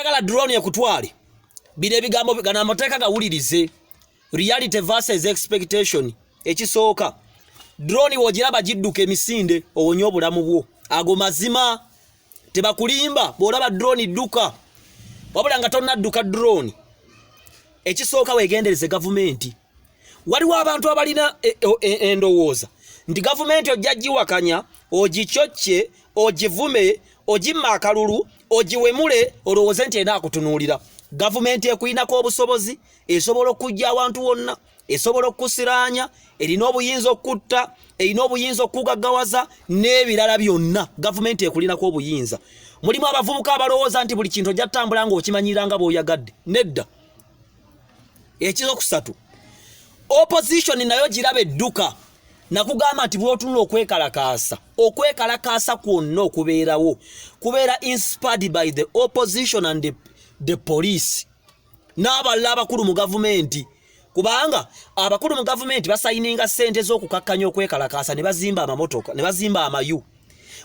njagala drone ekutwale bine bigambo gana amateeka gawulirize reality versus expectation ekisooka drone wogiraba gidduka emisinde owonye obulamu bwo ago mazima tebakulimba bwolaba drone dduka wabula nga tonnadduka drone ekisooka weegendereze gavumenti waliwo abantu abalina endowooza nti gavumenti ojja giwakanya ogikyocye ogivume ogimma akalulu ogiwemule olowooze nti enaakutunuulira gavumenti ekuyinako obusobozi esobola okujja awantu wonna esobola okusiraanya erina obuyinza okutta erina obuyinza okugaggawaza n'ebirala byonna gavumenti ekulinako obuyinza mulimu abavubuka abalowooza nti buli kintu ojja ttambula ng'okimanyiranga bw'oyagadde nedda ekizokusatu opposition nayo giraba edduka nakugamba nti bw'otunula okwekalakaasa kwonna okubeerawo kubeera inspired by the opposition and the police n'abalala abakulu mu gavumenti kubanga abakulu mu gavumenti basayininga ssente z'okukakkanya okwekalakaasa ne bazimba amamotoka ne bazimba amayu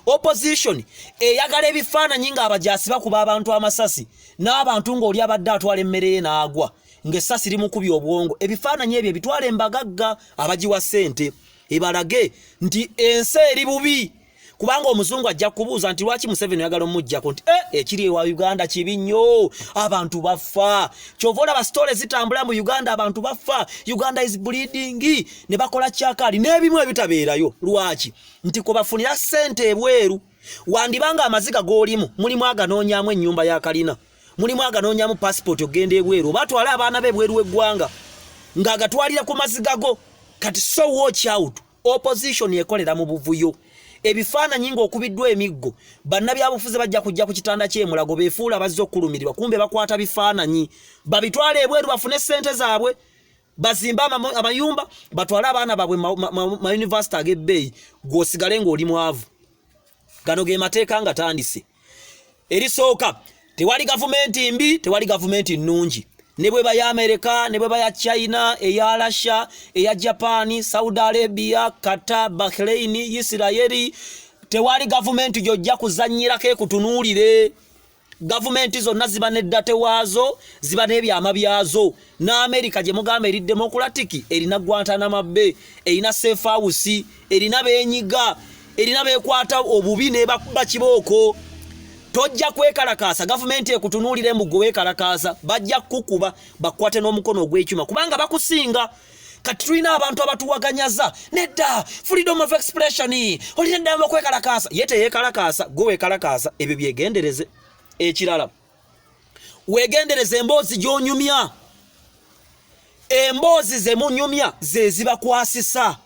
opposition eyagala ebifaananyi ng'abajaasi bakuba abantu amasasi n'abantu ng'oli abadde atwala emmere ye n'agwa ng'essasi limukubya obwongo ebifaananyi ebyo ebitwala embagagga abagiwa ssente ebalage nti ensi eri bubi kubanga omuzungu ajja kubuuza nti lwaki Museveni oyagala omujjako nti ekiri ewa Uganda kibi nnyo abantu bafa kyova olaba sitole zitambula mu Uganda abantu bafa Uganda is bleeding ne bakola kyakaali n'ebimu ebitabeerayo lwaki nti ko bafunira ssente ebweru wandibanga amaziga g'olimu mulimu aganoonyaamu ennyumba ya kalina mulimu aganoonyaamu passport ogenda ebweru batwala abaana b'ebweru w'eggwanga ng'agatwalira ku maziga go kati so watch out opposition ekolera mu buvuyo ebifaananyi ng'okubiddwa emiggo bannabyabufuzi bajja kujja ku kitanda ky'emulago beefuula bazze okulumirirwa kumbe bakwata bifaananyi babitwala ebweru bafune ssente zaabwe bazimba amayumba batwale abaana baabwe ma university ag'ebbeeyi gw'osigale ng'oli mwavu gano ge mateeka nga tandise erisooka tewali gavumenti mbi tewali gavumenti nnungi ne bwe baya America ne bwe baya China eya Russia eya Japan Saudi Arabia Qatar Bahrain Israeli tewali gavumenti jojja kuzanyirako ekutunuulire gavumenti zonna ziba neddate waazo ziba n'ebyama byazo na America gye mugamba eri democratic erina Guantanamo Bay erina safe house erina beenyiga erina beekwata obubi ne bakuba kibooko tojja kwekalakaasa gavumenti ekutunuulire mbugo weekalakaasa bajja kukuba bakwate n'omukono ogw'ekyuma kubanga bakusinga kati tulina abantu abatuwaganyaza nedda freedom of expression olina eddamba okwekalakaasa ye teyeekalakaasa gwe weekalakaasa ebyo byegendereze ekirala weegendereze emboozi gy'onyumya emboozi zemunyumya ze zibakwasisa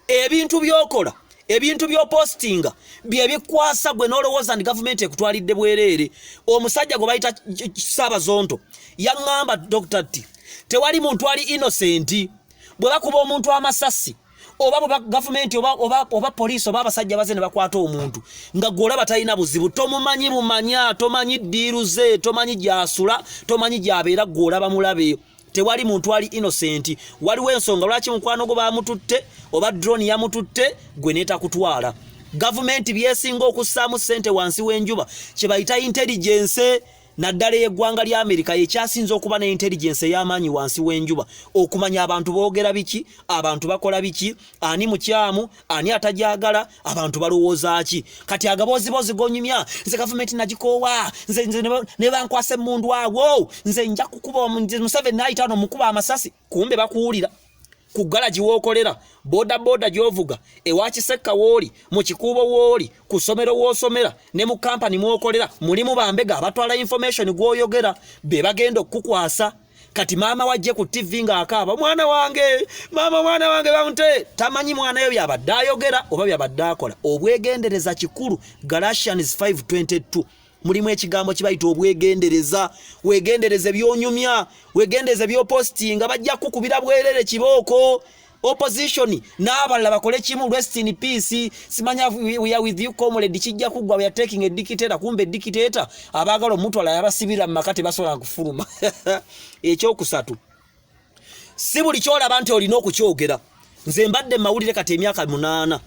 ebintu by'okola ebintu by'opostinga bye bikwasa gwe n'olowooza nti gavumenti ekutwalidde bwereere omusajja gwe bayita Ssaabazonto yaŋŋamba Dr. T tewali muntu ali innocent bwe bakuba omuntu amasasi oba gavumenti oba poliisi oba abasajja baze ne bakwata omuntu nga gw'olaba talina buzibu tomumanyi mumanya tomanyi ddiiru ze tomanyi gy'asula tomanyi gy'abeera gw'olaba mulabe tewali muntu ali innocent waliwo ensonga lwaki mukwano gwo bamututte oba drone yamututte gwe neetakutwala gavumenti byesinga okussaamu ssente wansi w'enjuba kye bayita intelligence naddala y'eggwanga lya America ekyasinza okuba ne intelligence ey'amaanyi wansi w'enjuba okumanya abantu boogera biki abantu bakola biki ani mukyamu ani atajagala abantu balowooza ki kati agaboozibozi gonyumya nze gavumenti nagikoowa nze ne bankwasa emmundu awo nze nja kukuba Museveni n'ayitaano mukuba amasasi kumbe bakuwulira ku galaji wookolera boda gyovuga ewa Kisekka wooli mu kikuubo wooli ku ssomero woosomera ne mu kampani mwokolera mulimu bambega abatwala information gw'oyogera be bagenda okukukwasa kati maama wajje ku TV ng'akaaba mwana wange bamute tamanyi mwana yo byabadde ayogera oba byabadde akola obwegendereza kikulu Galatians 5:22 mulimu ekigambo kibayita obwegendereza wegendereze byonyumya wegendereze byopostinga bajja kukubira bwerere kibooko opposition n'abalala bakole kimu rest in peace simanya we are with you comrade kijja kugwa we are taking a dictator kumbe dictator abagala omuntu ala yabasibira mu makati basobola kufuluma ekyokusatu si buli kyolaba nti olina okukyogera nze mbadde mawulire kati emyaka 8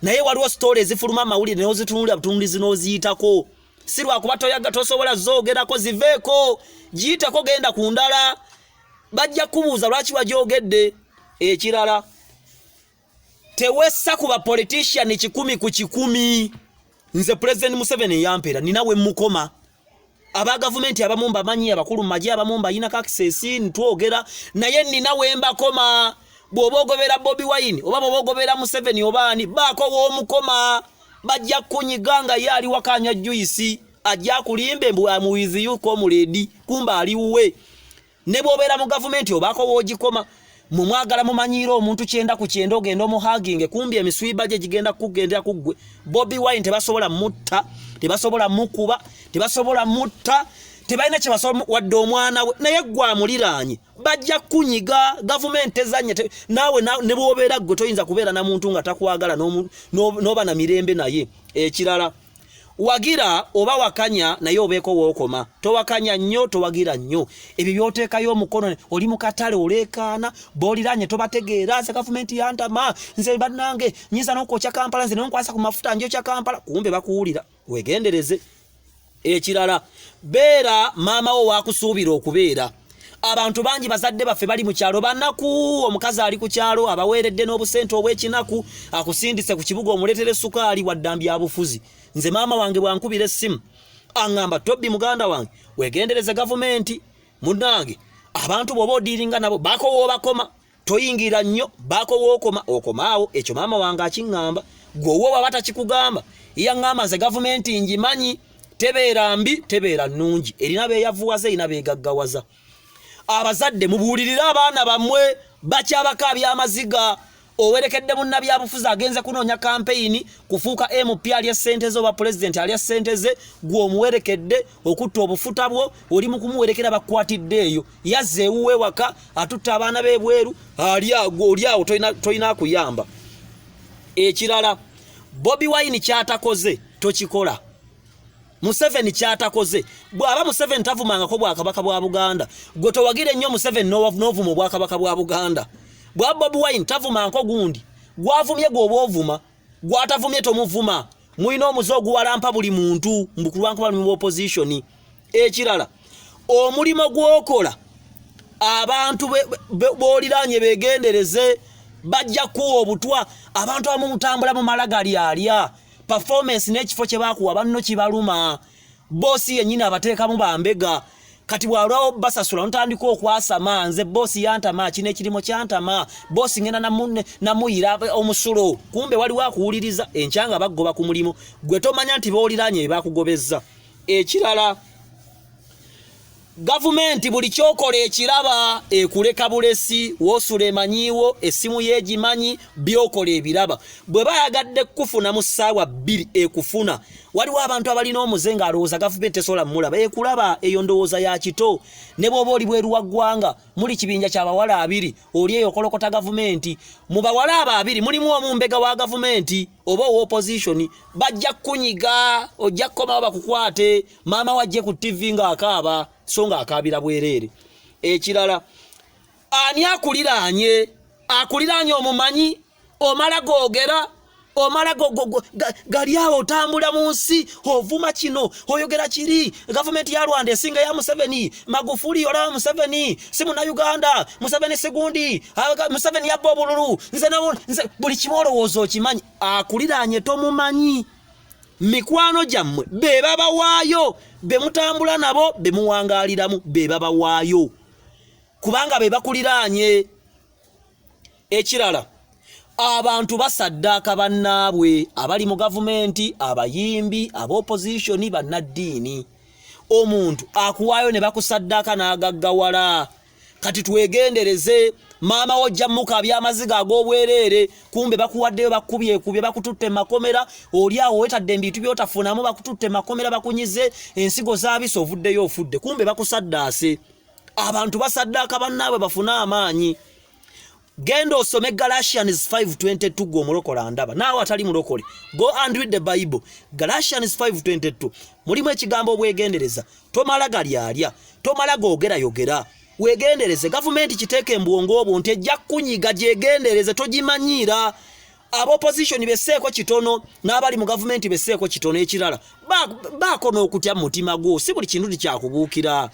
naye waliwo stories ezifuluma mawulire n'ozitunulira butunulizi n'oziyitako sirwa kuba toyaga tosobola zogerako ziveeko giyitako genda ku ndala bajja kubuuza lwaki wajogedde. Ekirala tewessa ku bapolitician 100 ku 100. Nze President Museveni yampera ninawe mukoma aba government abamu mbamanyi abakulu maji abamu mbayina access ntwogera naye ninawe mbakoma. Bw'oba ogobera Bobi Wine oba bw'oba ogobera Museveni obaani baako w'omukoma bajja kunyiganga yali wakanya juice ajja kulimbe mbu amuwizi yuko muledi kumba aliwe. Ne bw'obeera mu government obaako w'ogikoma mumwagala mumanyiro omuntu 9 ku 9 ogenda omuhaginge kumbi emiswiba gye gigenda kugendera kuggwe. Bobi Wine tebasobola mutta tebasobola mukuba tebasobola mutta tebalina kye basobola wadde omwana we naye gwa amuliraanye bajja kunyiga government ezanye nawe ne bw'obeera gwe toyinza kubeera na muntu nga takwagala n'oba na mirembe naye. Ekirala wagira oba wakanya naye obeeko wookoma towakanya nnyo towagira nnyo ebyo byoteekayo omukono oli mu katale oleekaana booliranye tobategeera nze gavumenti yantama nze bannange nyinza n'okwokya Kampala nze nonkwasa ku mafuta njokya Kampala kumbe bakuwulira wegendereze. Ekirala beera maama wo waakusuubira okubeera. Abantu bangi bazadde baffe bali mu kyalo bannaku omukazi ali ku kyalo abaweeredde n'obusente obw'ekinaku akusindise ku kibuga omuleetere sukaali waddambi abufuzi. Nze maama wange bwankubira essimu aŋŋamba Tobbi muganda wange wegendereze gavumenti munnange abantu bw'oba odiiringa nabo baako w'obakoma toyingira nnyo baako w'okoma okomaawo. Ekyo maama wange akiŋŋamba gweowo baba takikugamba yaŋŋamba nze gavumenti ngimanyi tebeera mbi tebeera nnungi erina beeyavuwaza erina beegaggawaza. Abazadde mubuulirire abaana bammwe bakyabakaabya amaziga owerekedde munnabyabufuzi agenze kunoonya campaign kufuuka MP alya ssente ze oba president alya ssente ze gw'omuwerekedde okutta obufuta bwo oli mu kumuwerekera bakwatidde eyo yazze ewuwe waka atutta abaana b'ebweru ali ago oli awo toyina kuyamba. Ekirala Bobi Wine kyatakoze tokikola. Museveni kyatakoze bw'aba Museveni tavumangako bwakabaka bwa Buganda gwe towagire nnyo Museveni n'ovuma obwakabaka bwa Buganda. Bwa Bobi Wine tavumangako gundi gwavumye gw'oba ovuma gwatavumye tomuvuma mulina omuze oguwalampa buli muntu mbukulwankuba mu opposition. Ekirala omulimo gw'okola abantu booliranye beegendereze bajja kuwa obutwa abantu abamu mutambula mu malagali alya performance n'ekifo kye baakuwa banno kibaluma bossi yennyini abateekamu bambega kati bwalwawo basasula ntandika okwasama nze bossi yantama kino ekirimo kyantama bossi ngenda namuyira omusulo kumbe waliwo akuwuliriza enkyanga baggoba ku mulimo gwe tomanya nti booliranye bakugobezza. Ekirala gavumenti buli kyokola ekiraba ekuleka bulesi wosula emanyiwo essimu yeegimanyi byokola ebiraba bwe bayagadde kufuna mu ssaawa 2 ekufuna waliwo abantu abalina omuze ng'alowooza gavumenti esobola mulaba ekulaba eyo ndowooza ya kito ne bw'oba oli bweru wa ggwanga muli kibinja ky'abawala 2 oli eyo okolokota gavumenti mu bawala abo 2 mulimu omumbega wa gavumenti oba owa opposition bajja kunyiga ojja kukomawo bakukwate maama wajje ku TV ng'akaaba songa akabira bwereere. Ekirala ani akuliranye omumanyi omala googera omala gali awo otambula mu nsi ovuma kino oyogera kiri gavumenti ya Rwanda esinga ya Museveni Magufuli olaba Museveni si Munnayuganda Museveni segundi Museveni yabba obululu nze buli kimolowooza okimanyi akuliranye tomumanyi. Mikwano gyammwe be babawaayo be mutambula nabo be muwangaaliramu be babawaayo kubanga be bakuliranye. Ekirala abantu basaddaaka bannaabwe abali mu gavumenti abayimbi ab'opposition bannaddiini omuntu akuwaayo ne bakusaddaaka n'agaggawala kati twegendereze maama wojja mukaabya amaziga ag'obwereere kumbe bakuwaddeyo bakubye bakututte makomera oli awo wetadde ebintu byotafunamu bakututte makomera bakunyize ensigo zaabise ovuddeyo ofudde kumbe bakusaddaase. Abantu basaddaaka bannaabwe bafuna amaanyi. Genda osome Galatians 5:22 gw'omulokola ndaba naawe atali mulokole go and read the Bible. Galatians 5:22 mulimu ekigambo obwegendereza tomala galyalya tomala googera yogera wegendereze gavumenti kiteeke embwongo obwo nti ejja kunyiga gyegendereze togimanyiira opposition besseeko kitono n'abali mu gavumenti besseeko kitono ekirala baako n'okutya mu mutima gwo si buli kintu kyakubuukira